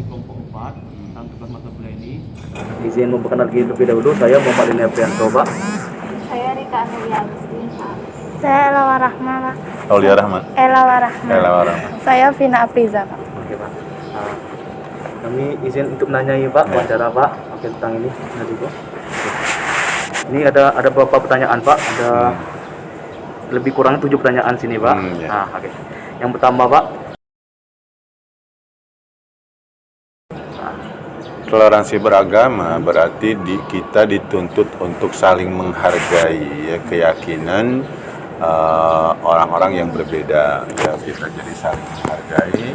kelompok 4 dalam tugas mata kuliah ini. Izin memperkenalkan diri terlebih dahulu, saya Muhammad Ini Aprianto, Pak. Saya Rika Amelia Agustin, Pak. Saya Ella Warahma, Pak. Aulia Rahma. Ella Warahma. Ella Warahma. Saya Vina Apriza, Pak. Oke, Pak. Kami izin untuk menanyai Pak, wawancara Pak, oke, tentang ini. Nanti, Pak. Ini ada beberapa pertanyaan Pak, ada lebih kurang 7 pertanyaan sini Pak. Ya. Nah, oke. Yang pertama Pak, Toleransi beragama berarti kita dituntut untuk saling menghargai ya, keyakinan orang-orang yang berbeda. Ya, bisa jadi saling menghargai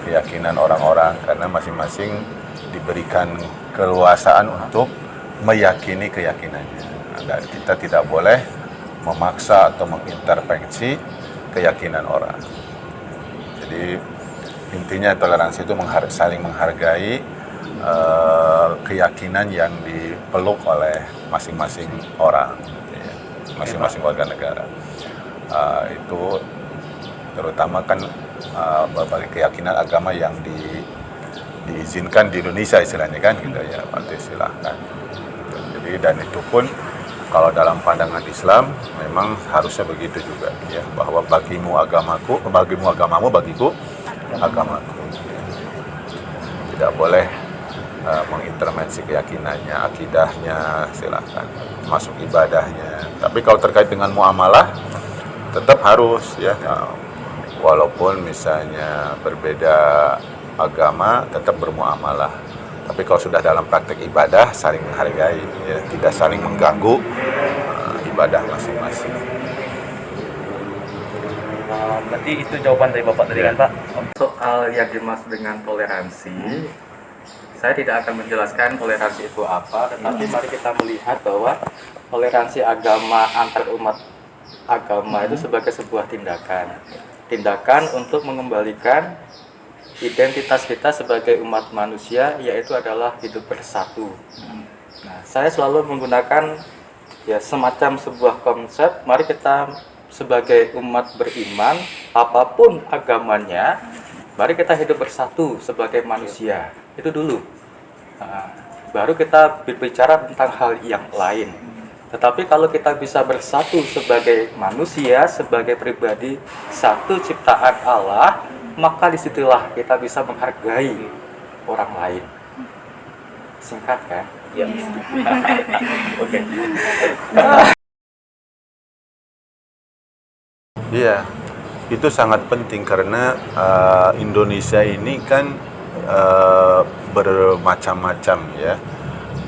keyakinan orang-orang karena masing-masing diberikan keluasaan untuk meyakini keyakinannya. Dan kita tidak boleh memaksa atau mengintervensi keyakinan orang. Jadi intinya toleransi itu saling menghargai keyakinan yang dipeluk oleh masing-masing orang, ya, masing-masing warga negara. Itu terutama kan berbagai keyakinan agama yang diizinkan di Indonesia istilahnya kan gitu ya, berarti silahkan. Jadi dan itu pun kalau dalam pandangan Islam memang harusnya begitu juga ya, bahwa bagimu agamamu, bagiku agamaku. Tidak boleh mengintervensi keyakinannya, akidahnya, silakan masuk ibadahnya. Tapi kalau terkait dengan muamalah tetap harus ya, walaupun misalnya berbeda agama tetap bermuamalah. Tapi kalau sudah dalam praktek ibadah saling menghargai ya, tidak saling mengganggu ibadah masing-masing. berarti itu jawaban dari Bapak tadi kan Pak. Soal yang dimaksud dengan toleransi, saya tidak akan menjelaskan toleransi itu apa, tetapi mari kita melihat bahwa toleransi agama antar umat agama itu sebagai sebuah tindakan untuk mengembalikan identitas kita sebagai umat manusia, yaitu adalah hidup bersatu. Nah, saya selalu menggunakan ya semacam sebuah konsep, mari kita sebagai umat beriman, apapun agamanya, mari kita hidup bersatu sebagai manusia. Itu dulu. Baru kita berbicara tentang hal yang lain. Tetapi kalau kita bisa bersatu sebagai manusia, sebagai pribadi, satu ciptaan Allah, maka disitulah kita bisa menghargai orang lain. Singkat kan? Ya. Oke. Iya, itu sangat penting karena Indonesia ini kan bermacam-macam ya,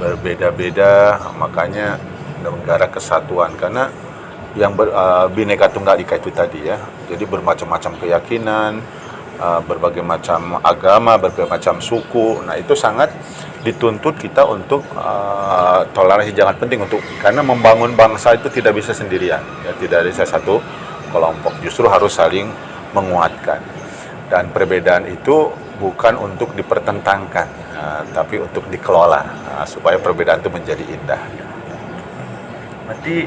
berbeda-beda, makanya negara kesatuan karena yang Bhinneka Tunggal Ika itu tadi ya, jadi bermacam-macam keyakinan, berbagai macam agama, berbagai macam suku. Nah itu sangat dituntut kita untuk toleransi, sangat penting untuk karena membangun bangsa itu tidak bisa sendirian ya, tidak bisa satu kelompok, justru harus saling menguatkan. Dan perbedaan itu bukan untuk dipertentangkan, tapi untuk dikelola supaya perbedaan itu menjadi indah. Berarti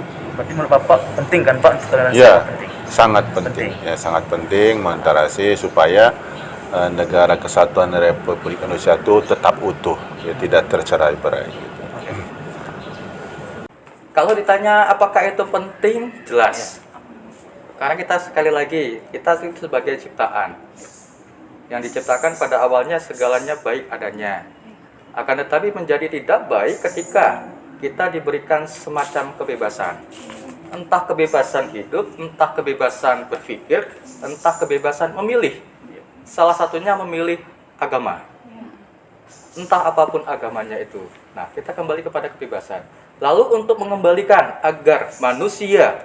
menurut Bapak penting kan Pak toleransi? Ya, sangat penting. Ya, sangat penting mentoleransi supaya negara kesatuan Republik Indonesia itu tetap utuh, ya, tidak tercerai-berai. Gitu. Kalau ditanya apakah itu penting, jelas. Karena kita sekali lagi, kita sebagai ciptaan yang diciptakan pada awalnya segalanya baik adanya. Akan tetapi menjadi tidak baik ketika kita diberikan semacam kebebasan. Entah kebebasan hidup, entah kebebasan berpikir, entah kebebasan memilih. Salah satunya memilih agama. Entah apapun agamanya itu. Nah, kita kembali kepada kebebasan. Lalu untuk mengembalikan agar manusia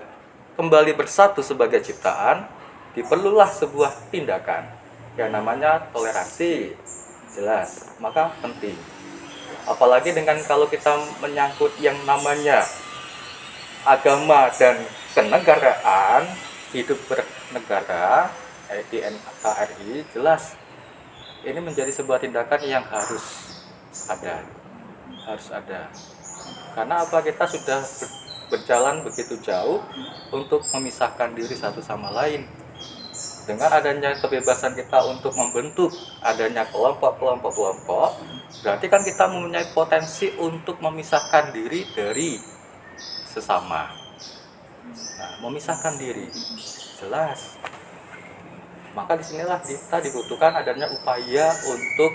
kembali bersatu sebagai ciptaan, diperlulah sebuah tindakan yang namanya toleransi. Jelas, maka penting. Apalagi dengan kalau kita menyangkut yang namanya agama dan kenegaraan, hidup bernegara, di NKRI, jelas ini menjadi sebuah tindakan yang harus ada. Karena apa, kita sudah berjalan begitu jauh untuk memisahkan diri satu sama lain. dengan adanya kebebasan kita untuk membentuk adanya kelompok, berarti kan kita mempunyai potensi untuk memisahkan diri dari sesama. Nah, memisahkan diri, jelas. Maka disinilah kita dibutuhkan adanya upaya untuk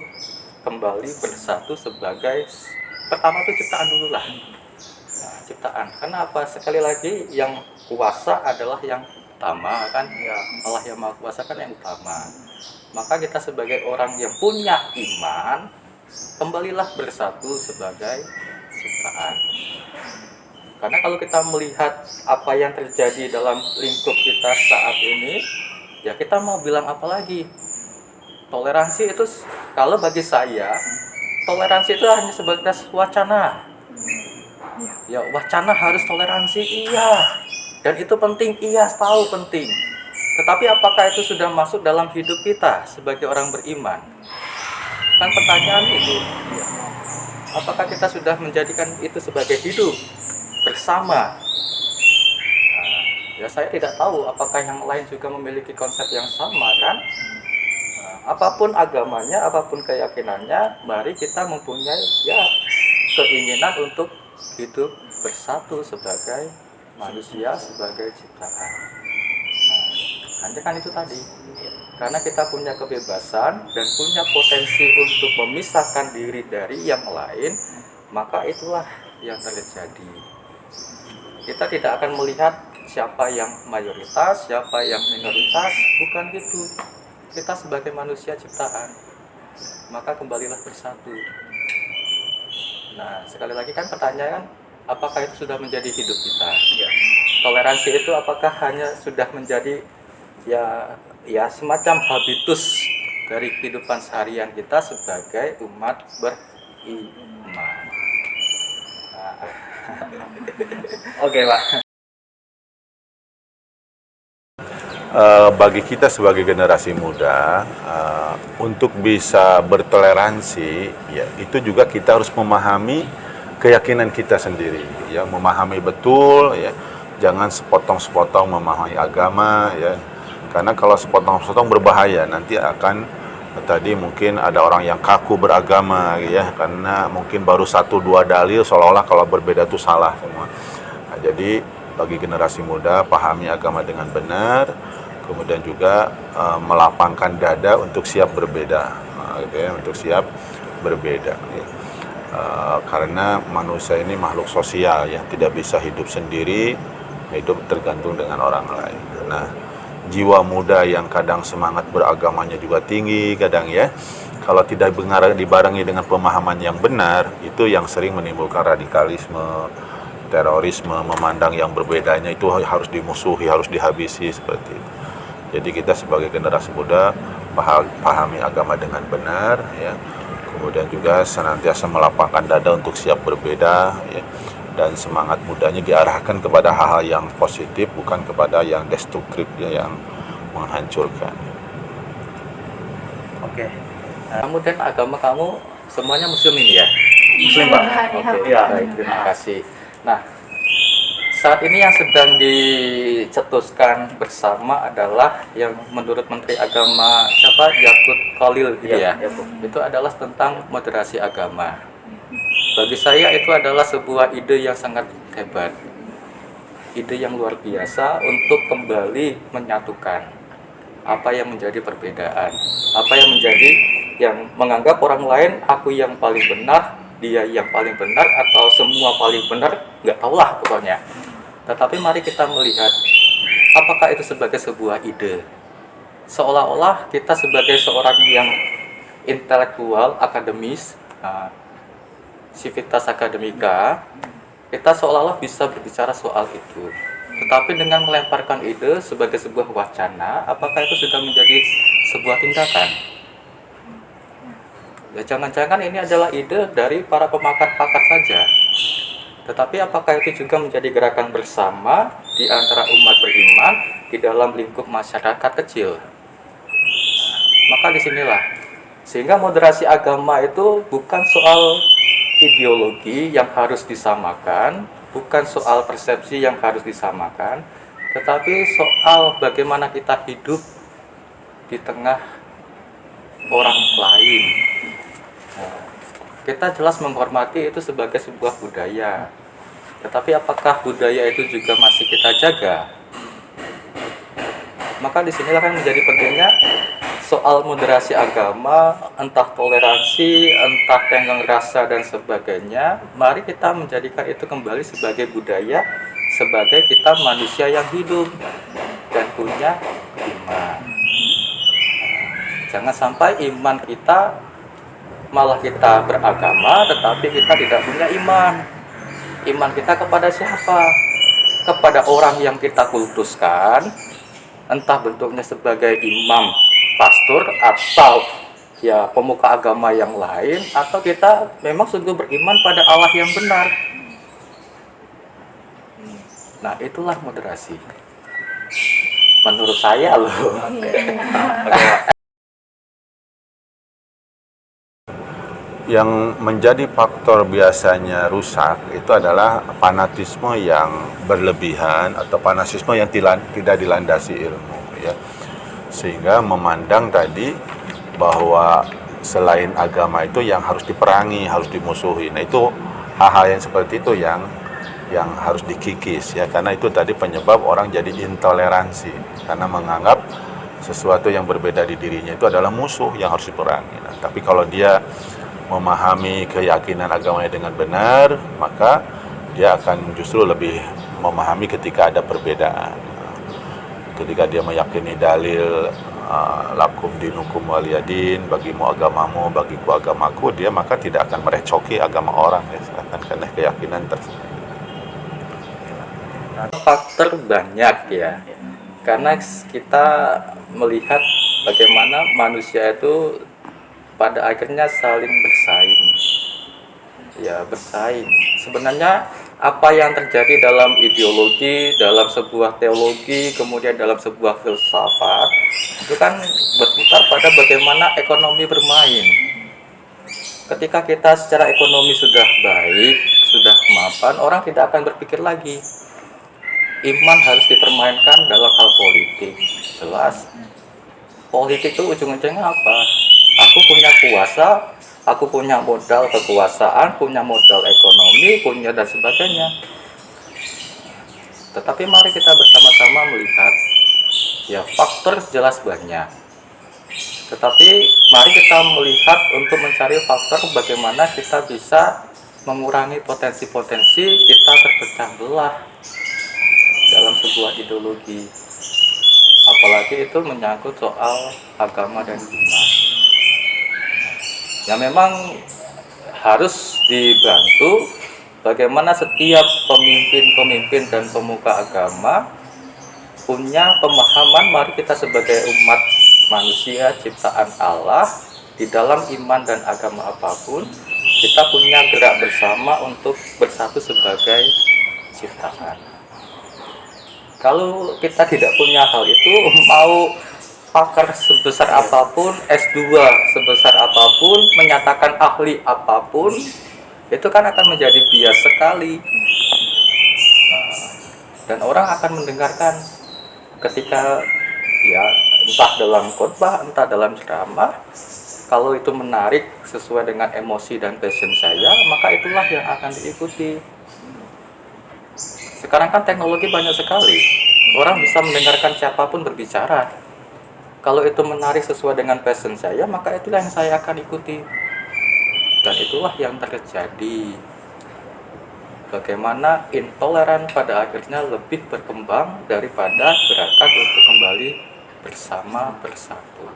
kembali bersatu sebagai, pertama itu ciptaan dulu lah. Nah, ciptaan. Kenapa? Sekali lagi yang kuasa adalah yang utama kan, ya Allah yang Maha Kuasa kan yang utama. Maka kita sebagai orang yang punya iman, kembalilah bersatu sebagai ciptaan. Karena kalau kita melihat apa yang terjadi dalam lingkup kita saat ini, ya kita mau bilang apa lagi? Toleransi itu, kalau bagi saya, toleransi itu hanya sebatas wacana. Ya wacana harus toleransi, iya. Dan itu penting, iya, tahu penting. Tetapi apakah itu sudah masuk dalam hidup kita sebagai orang beriman? Kan pertanyaan itu. Ya. Apakah kita sudah menjadikan itu sebagai hidup bersama? Nah, ya saya tidak tahu apakah yang lain juga memiliki konsep yang sama kan? Nah, apapun agamanya, apapun keyakinannya, mari kita mempunyai ya keinginan untuk hidup bersatu sebagai manusia, sebagai ciptaan. Nah, hanya kan itu tadi. Karena kita punya kebebasan dan punya potensi untuk memisahkan diri dari yang lain, maka itulah yang terjadi. Kita tidak akan melihat siapa yang mayoritas, siapa yang minoritas, bukan gitu. Kita sebagai manusia ciptaan, maka kembalilah bersatu. Nah, sekali lagi kan pertanyaan, apakah itu sudah menjadi hidup kita? Ya. Toleransi itu apakah hanya sudah menjadi ya semacam habitus dari kehidupan seharian kita sebagai umat beriman? Nah. Oke, Pak. Bagi kita sebagai generasi muda, untuk bisa bertoleransi, ya itu juga kita harus memahami keyakinan kita sendiri, ya memahami betul, ya jangan sepotong-sepotong memahami agama, ya karena kalau sepotong-sepotong berbahaya, nanti akan tadi mungkin ada orang yang kaku beragama, ya karena mungkin baru 1-2 dalil seolah-olah kalau berbeda itu salah semua. Nah, jadi bagi generasi muda, pahami agama dengan benar, kemudian juga melapangkan dada untuk siap berbeda, gitu ya, untuk siap berbeda. Ya. Karena manusia ini makhluk sosial, ya tidak bisa hidup sendiri, hidup tergantung dengan orang lain. Nah, jiwa muda yang kadang semangat beragamanya juga tinggi, kadang ya, kalau tidak dibarengi dengan pemahaman yang benar, itu yang sering menimbulkan radikalisme, terorisme, memandang yang berbedanya itu harus dimusuhi, harus dihabisi seperti itu. Jadi kita sebagai generasi muda pahami agama dengan benar, ya. Kemudian juga senantiasa melapangkan dada untuk siap berbeda, ya. Dan semangat mudanya diarahkan kepada hal-hal yang positif, bukan kepada yang destruktif, ya, yang menghancurkan. Oke. Kamu dan agama kamu semuanya muslim ini ya? Muslim, Pak? Oke, ya, baik, terima kasih. Nah, saat ini yang sedang dicetuskan bersama adalah yang menurut Menteri Agama siapa? Yakut Khalil gitu ya. Itu adalah tentang moderasi agama. Bagi saya itu adalah sebuah ide yang sangat hebat. Ide yang luar biasa untuk kembali menyatukan apa yang menjadi perbedaan. Apa yang menjadi yang menganggap orang lain aku yang paling benar, dia yang paling benar, atau semua paling benar, nggak tahulah pokoknya. Tetapi mari kita melihat apakah itu sebagai sebuah ide. Seolah-olah kita sebagai seorang yang intelektual, akademis, civitas akademika, kita seolah-olah bisa berbicara soal itu. Tetapi dengan melemparkan ide sebagai sebuah wacana, apakah itu sudah menjadi sebuah tindakan? Ya jangan-jangan ini adalah ide dari para pemakat-pakat saja. Tetapi apakah itu juga menjadi gerakan bersama di antara umat beriman di dalam lingkup masyarakat kecil? Maka disinilah. Sehingga moderasi agama itu bukan soal ideologi yang harus disamakan, bukan soal persepsi yang harus disamakan, tetapi soal bagaimana kita hidup di tengah orang lain. Nah, kita jelas menghormati itu sebagai sebuah budaya. Tetapi apakah budaya itu juga masih kita jaga? Maka disinilah kan menjadi pentingnya soal moderasi agama, entah toleransi, entah tenggang rasa dan sebagainya. Mari kita menjadikan itu kembali sebagai budaya, sebagai kita manusia yang hidup dan punya iman. Jangan sampai iman kita malah kita beragama tetapi kita tidak punya iman. Iman kita kepada siapa? Kepada orang yang kita kultuskan, entah bentuknya sebagai imam, pastor, atau ya pemuka agama yang lain, atau kita memang sungguh beriman pada Allah yang benar. Nah, itulah moderasi. Menurut saya loh. Yang menjadi faktor biasanya rusak itu adalah fanatisme yang berlebihan atau fanatisme yang tidak dilandasi ilmu, ya. Sehingga memandang tadi bahwa selain agama itu yang harus diperangi, harus dimusuhi. Nah, itu hal-hal yang seperti itu yang harus dikikis, ya, karena itu tadi penyebab orang jadi intoleransi karena menganggap sesuatu yang berbeda di dirinya itu adalah musuh yang harus diperangi. Nah, tapi kalau dia memahami keyakinan agamanya dengan benar, maka dia akan justru lebih memahami ketika ada perbedaan. Ketika dia meyakini dalil lakum dinukum waliyadin, bagimu agamamu, bagiku agamaku, dia maka tidak akan merecoki agama orang, ya, karena keyakinan tersebut. Faktor banyak, ya, karena kita melihat bagaimana manusia itu pada akhirnya saling bersaing. Ya, bersaing. Sebenarnya apa yang terjadi dalam ideologi, dalam sebuah teologi, kemudian dalam sebuah filsafat, itu kan berputar pada bagaimana ekonomi bermain. Ketika kita secara ekonomi sudah baik, sudah mapan, orang tidak akan berpikir lagi iman harus dipermainkan dalam hal politik. Jelas, politik itu ujung-ujungnya apa? Aku punya kuasa, aku punya modal kekuasaan, punya modal ekonomi, punya dan sebagainya. Tetapi mari kita bersama-sama melihat, ya, faktor jelas banyak. Tetapi mari kita melihat untuk mencari faktor bagaimana kita bisa mengurangi potensi-potensi kita terpecah belah dalam sebuah ideologi. Apalagi itu menyangkut soal agama dan iman. Ya, memang harus dibantu bagaimana setiap pemimpin-pemimpin dan pemuka agama punya pemahaman, mari kita sebagai umat manusia ciptaan Allah di dalam iman dan agama apapun, kita punya gerak bersama untuk bersatu sebagai ciptaan. Kalau kita tidak punya hal itu, mau pakar sebesar apapun, S2 sebesar apapun, menyatakan ahli apapun, itu kan akan menjadi bias sekali. Dan orang akan mendengarkan ketika, ya, entah dalam khotbah, entah dalam ceramah, kalau itu menarik sesuai dengan emosi dan passion saya, maka itulah yang akan diikuti. Sekarang kan teknologi banyak sekali, orang bisa mendengarkan siapapun berbicara. Kalau itu menarik sesuai dengan passion saya, maka itulah yang saya akan ikuti. Dan itulah yang terjadi. Bagaimana intoleran pada akhirnya lebih berkembang daripada gerakan untuk kembali bersama bersatu.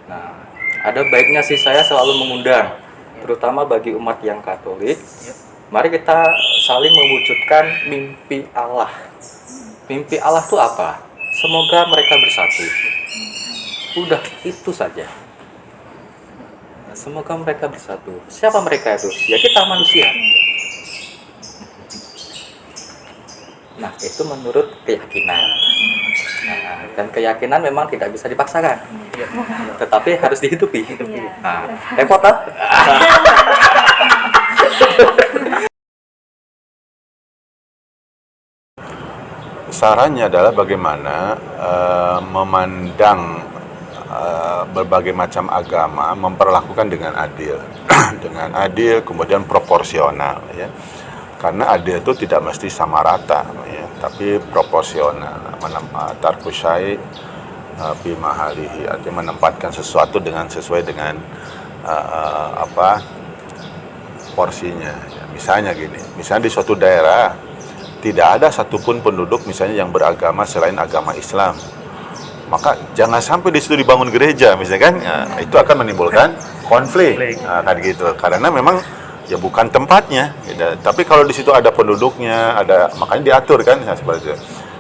Nah, ada baiknya sih saya selalu mengundang, terutama bagi umat yang Katolik, mari kita saling mewujudkan mimpi Allah. Mimpi Allah itu apa? Semoga mereka bersatu. Udah, itu saja. Semoga mereka bersatu. Siapa mereka itu? Ya, kita manusia. Nah, itu menurut keyakinan. Nah, dan keyakinan memang tidak bisa dipaksakan. Tetapi harus dihidupi. Nah, repot lah. sarannya adalah bagaimana memandang berbagai macam agama, memperlakukan dengan adil, dengan adil, kemudian proporsional, ya. Karena adil itu tidak mesti sama rata, ya, tapi proporsional. Tarku syai' bimahalihi, artinya menempatkan sesuatu sesuai dengan porsinya. Ya, misalnya gini, misalnya di suatu daerah tidak ada satupun penduduk misalnya yang beragama selain agama Islam, maka jangan sampai di situ dibangun gereja, misalnya kan, itu akan menimbulkan konflik, kan gitu. Karena memang ya bukan tempatnya. Gitu. Tapi kalau di situ ada penduduknya, makanya diatur kan, seperti itu.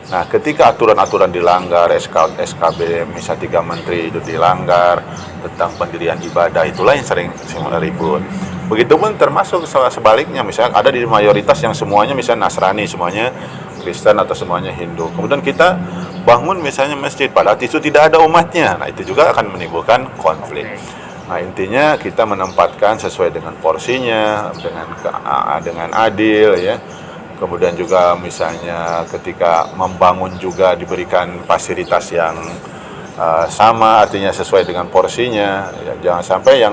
Nah, ketika aturan-aturan dilanggar, SKB misalnya 3 menteri itu dilanggar tentang pendirian ibadah, itulah yang sering ribut. Begitupun termasuk sebaliknya, misalnya ada di mayoritas yang semuanya misalnya Nasrani, semuanya Kristen atau semuanya Hindu. Kemudian kita bangun misalnya masjid, padahal itu tidak ada umatnya. Nah, itu juga akan menimbulkan konflik. Nah, intinya kita menempatkan sesuai dengan porsinya, dengan adil, ya. Kemudian juga misalnya ketika membangun juga diberikan fasilitas yang sama, artinya sesuai dengan porsinya. Ya, jangan sampai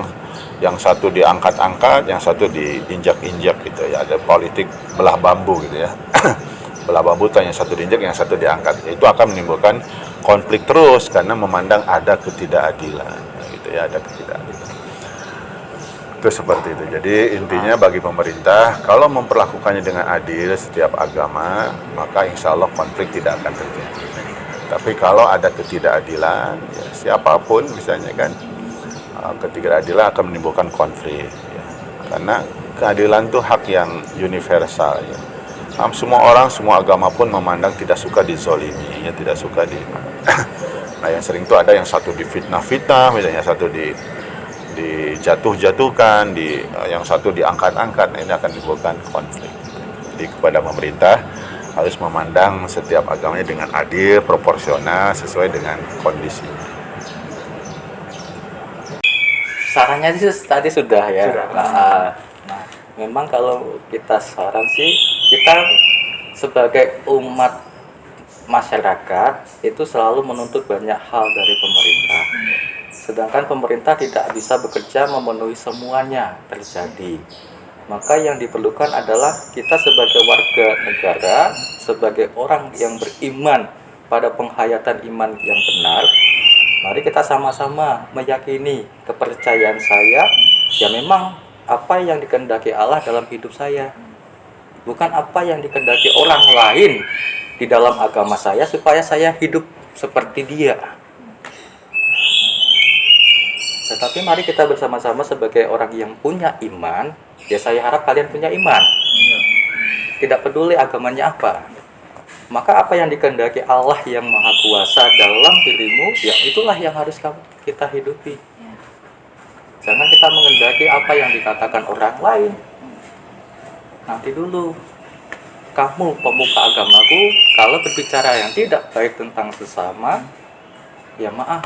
yang satu diangkat-angkat, yang satu diinjak-injak gitu ya. Ada politik belah bambu gitu ya. Belah bambu, yang satu diinjak, yang satu diangkat. Itu akan menimbulkan konflik terus karena memandang ada ketidakadilan. Gitu ya, ada ketidakadilan. Itu seperti itu. Jadi intinya bagi pemerintah, kalau memperlakukannya dengan adil setiap agama, maka insya Allah konflik tidak akan terjadi. Tapi kalau ada ketidakadilan, ya, siapapun misalnya kan, ketidakadilan akan menimbulkan konflik. Ya. Karena keadilan itu hak yang universal. Ya. Semua orang, semua agama pun memandang tidak suka dizolimi, ya, tidak suka di. Nah, yang sering itu ada yang satu difitnah-fitnah, misalnya satu dijatuh-jatuhkan, yang satu diangkat-angkat. Nah, ini akan menimbulkan konflik. Jadi kepada pemerintah harus memandang setiap agamanya dengan adil, proporsional, sesuai dengan kondisinya. Sarannya sih tadi sudah ya. Nah, memang kalau kita saran sih, kita sebagai umat masyarakat itu selalu menuntut banyak hal dari pemerintah. Sedangkan pemerintah tidak bisa bekerja memenuhi semuanya terjadi. Maka yang diperlukan adalah kita sebagai warga negara, sebagai orang yang beriman pada penghayatan iman yang benar, mari kita sama-sama meyakini kepercayaan saya, ya memang apa yang dikehendaki Allah dalam hidup saya. Bukan apa yang dikehendaki orang lain di dalam agama saya supaya saya hidup seperti dia. Tetapi mari kita bersama-sama sebagai orang yang punya iman, ya saya harap kalian punya iman. Tidak peduli agamanya apa. Maka apa yang dikehendaki Allah yang Maha Kuasa dalam dirimu, ya itulah yang harus kita hidupi. Jangan kita menghendaki apa yang dikatakan orang lain. Nanti dulu, kamu pemuka agamaku, kalau berbicara yang tidak baik tentang sesama, ya maaf.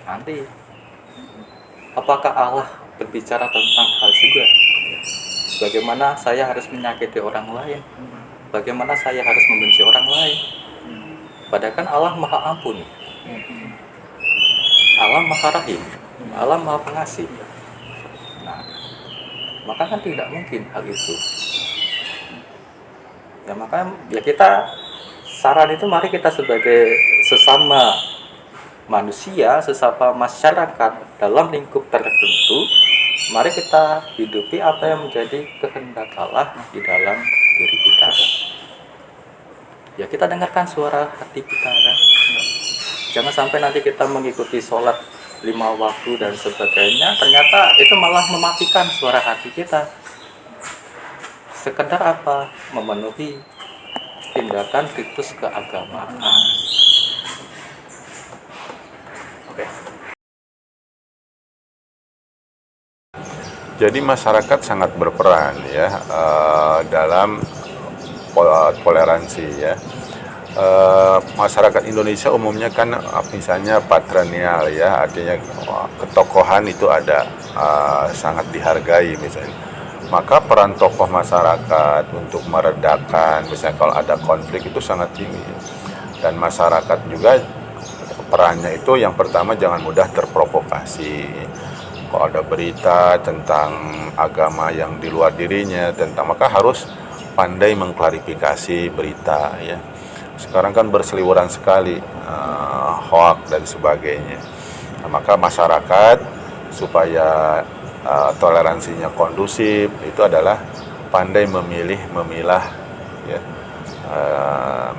Nanti, apakah Allah berbicara tentang hal juga? Bagaimana saya harus menyakiti orang lain? Bagaimana saya harus membenci orang lain? Padahal kan Allah Maha Ampun, Allah Maha Rahim, Allah Maha Pengasih. Nah, maka kan tidak mungkin hal itu. Ya maka ya kita saran itu mari kita sebagai sesama manusia, sesama masyarakat dalam lingkup tertentu, mari kita hidupi apa yang menjadi kehendak Allah di dalam diri kita. Ya kita dengarkan suara hati kita kan. Jangan sampai nanti kita mengikuti sholat 5 waktu dan sebagainya, ternyata itu malah mematikan suara hati kita. Sekedar apa? Memenuhi tindakan ritus keagamaan. Oke. Jadi masyarakat sangat berperan ya dalam toleransi ya. Masyarakat Indonesia umumnya kan misalnya patrilineal ya, artinya ketokohan itu ada, sangat dihargai misalnya. maka peran tokoh masyarakat untuk meredakan misalnya kalau ada konflik itu sangat tinggi. Dan masyarakat juga perannya itu yang pertama jangan mudah terprovokasi. Kalau ada berita tentang agama yang di luar dirinya maka harus pandai mengklarifikasi berita ya. Sekarang kan berseliweran sekali hoak dan sebagainya. Nah, maka masyarakat supaya toleransinya kondusif itu adalah pandai memilah ya.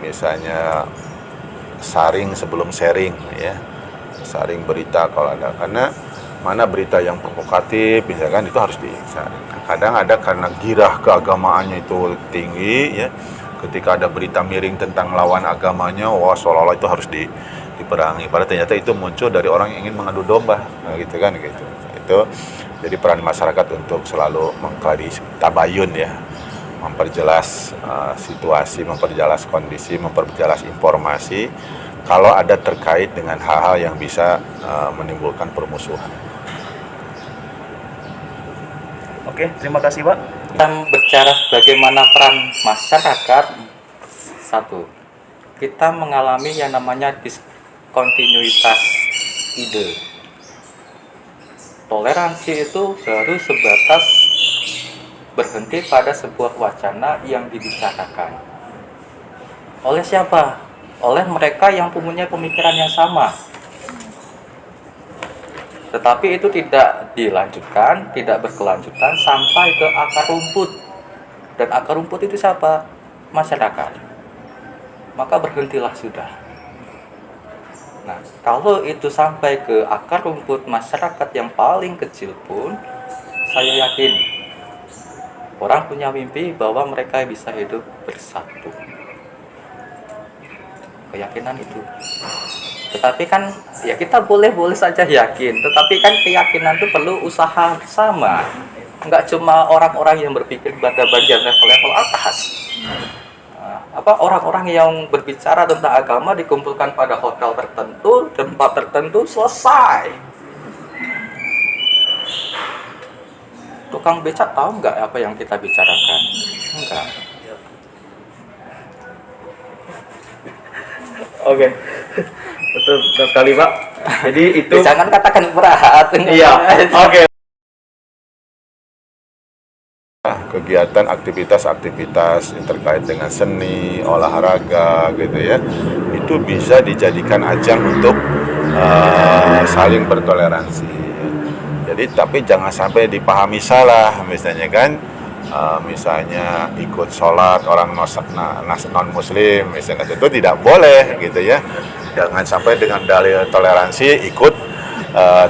Misalnya saring sebelum sharing ya. Saring berita kalau ada, karena mana berita yang provokatif misalkan itu harus disaring. Kadang ada karena girah keagamaannya itu tinggi ya. Ketika ada berita miring tentang lawan agamanya, wah seolah-olah itu harus diperangi. Padahal ternyata itu muncul dari orang yang ingin mengadu domba, nah, gitu kan gitu. Itu jadi peran masyarakat untuk selalu mengklarifikasi tabayun ya, memperjelas situasi, memperjelas kondisi, memperjelas informasi kalau ada terkait dengan hal-hal yang bisa menimbulkan permusuhan. Oke, terima kasih Pak. Kita bicara bagaimana peran masyarakat. Satu, kita mengalami yang namanya diskontinuitas ide. Toleransi itu baru sebatas berhenti pada sebuah wacana yang dibicarakan. Oleh siapa? Oleh mereka yang mempunyai pemikiran yang sama. Tetapi itu tidak dilanjutkan, tidak berkelanjutan sampai ke akar rumput. Dan akar rumput itu siapa? Masyarakat. Maka berhentilah sudah. Nah, kalau itu sampai ke akar rumput masyarakat yang paling kecil pun, saya yakin orang punya mimpi bahwa mereka bisa hidup bersatu. Keyakinan itu. Tetapi kan ya kita boleh saja yakin, tetapi kan keyakinan itu perlu usaha bersama. Enggak cuma orang-orang yang berpikir pada bagian level-level atas. Orang-orang yang berbicara tentang agama dikumpulkan pada hotel tertentu, tempat tertentu, selesai. Tukang becak tahu nggak apa yang kita bicarakan? Enggak. Oke. Betul sekali Pak. Jadi itu Jangan katakan berat. iya. Oke. Kegiatan aktivitas yang terkait dengan seni, olahraga gitu ya, itu bisa dijadikan ajang untuk saling bertoleransi. Jadi tapi jangan sampai dipahami salah, misalnya kan misalnya ikut sholat orang non muslim misalnya, itu tidak boleh gitu ya. Jangan sampai dengan dalil toleransi ikut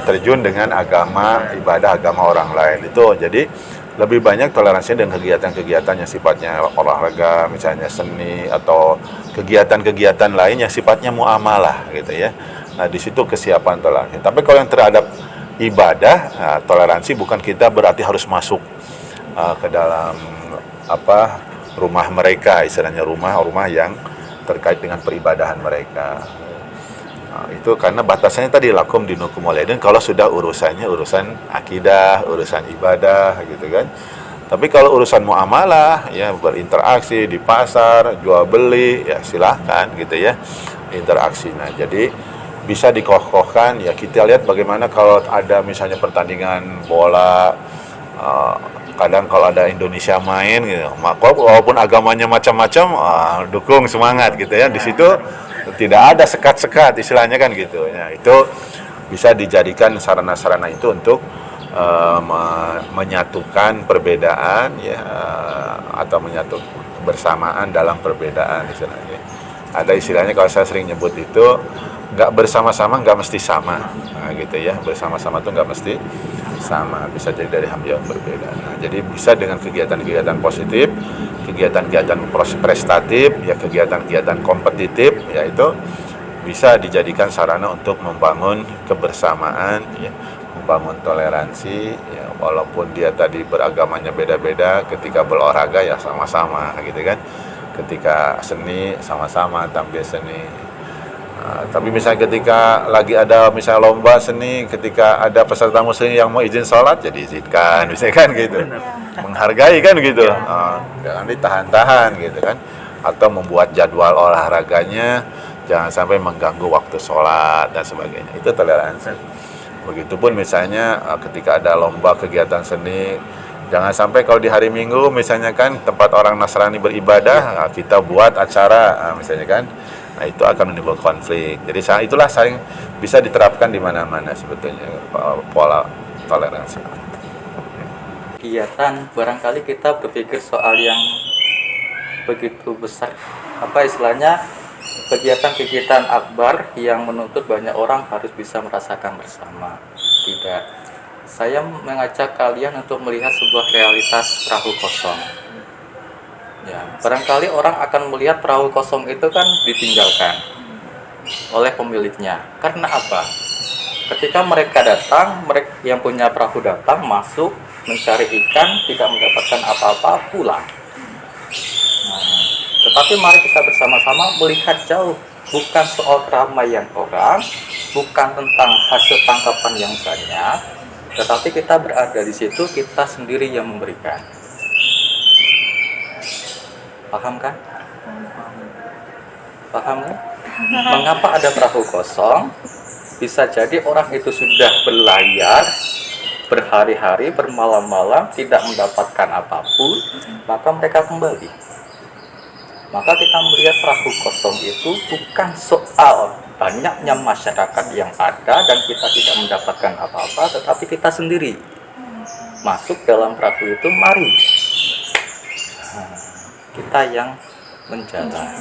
terjun dengan agama, ibadah agama orang lain. Itu jadi lebih banyak toleransi dengan kegiatan-kegiatan yang sifatnya olahraga, misalnya seni atau kegiatan-kegiatan lain yang sifatnya muamalah gitu ya. Nah, di situ kesiapan toleransi. Tapi kalau yang terhadap ibadah, nah, toleransi bukan kita berarti harus masuk ke dalam rumah mereka, istilahnya rumah yang terkait dengan peribadahan mereka. Nah, itu karena batasannya tadi lakum dinukum waliyaddin kalau sudah urusannya urusan akidah, urusan ibadah gitu kan. Tapi kalau urusan muamalah ya, berinteraksi di pasar, jual beli ya silahkan gitu ya interaksinya. Jadi bisa dikokohkan ya. Kita lihat bagaimana kalau ada misalnya pertandingan bola, kadang kalau ada Indonesia main gitu, maka walaupun agamanya macam-macam, dukung, semangat gitu ya. Di situ tidak ada sekat-sekat istilahnya kan gitu ya. Itu bisa dijadikan sarana-sarana itu untuk menyatukan perbedaan ya, atau menyatu bersamaan dalam perbedaan istilahnya. Ada istilahnya kalau saya sering nyebut itu, nggak bersama-sama nggak mesti sama, nah, gitu ya. Bersama-sama tuh nggak mesti sama, bisa jadi dari hal yang berbeda. Nah, jadi bisa dengan kegiatan-kegiatan positif, kegiatan-kegiatan prestatif, ya kegiatan-kegiatan kompetitif, yaitu bisa dijadikan sarana untuk membangun kebersamaan, ya, membangun toleransi, ya, walaupun dia tadi beragamanya beda-beda, ketika berolahraga ya sama-sama, gitu kan. Ketika seni sama-sama tampil seni. Tapi misalnya ketika lagi ada misalnya lomba seni, ketika ada peserta muslim yang mau izin sholat, jadi izinkan, misalnya kan gitu. menghargai kan gitu. Jangan ditahan-tahan gitu kan, atau membuat jadwal olahraganya jangan sampai mengganggu waktu sholat dan sebagainya. Itu toleransi. Begitupun misalnya ketika ada lomba kegiatan seni, jangan sampai kalau di hari Minggu misalnya kan tempat orang Nasrani beribadah, kita buat acara misalnya kan, nah itu akan menimbulkan konflik. Jadi itulah saling bisa diterapkan di mana-mana sebetulnya pola toleransi. Kegiatan barangkali kita berpikir soal yang begitu besar, apa istilahnya, kegiatan-kegiatan akbar yang menuntut banyak orang harus bisa merasakan bersama. Tidak, saya mengajak kalian untuk melihat sebuah realitas perahu kosong. Ya, barangkali orang akan melihat perahu kosong itu kan ditinggalkan oleh pemiliknya. Karena apa? Ketika mereka datang, mereka yang punya perahu datang, masuk, mencari ikan, tidak mendapatkan apa-apa, pulang. Tetapi mari kita bersama-sama melihat jauh, bukan soal keramaian orang, bukan tentang hasil tangkapan yang banyak, tetapi kita berada di situ, kita sendiri yang memberikan. Paham kan? Paham kan? Mengapa ada perahu kosong? Bisa jadi orang itu sudah berlayar berhari-hari, bermalam-malam, tidak mendapatkan apapun, maka mereka kembali. Maka kita melihat perahu kosong itu bukan soal banyaknya masyarakat yang ada dan kita tidak mendapatkan apa-apa, tetapi kita sendiri masuk dalam perahu itu, mari kita yang menjalan.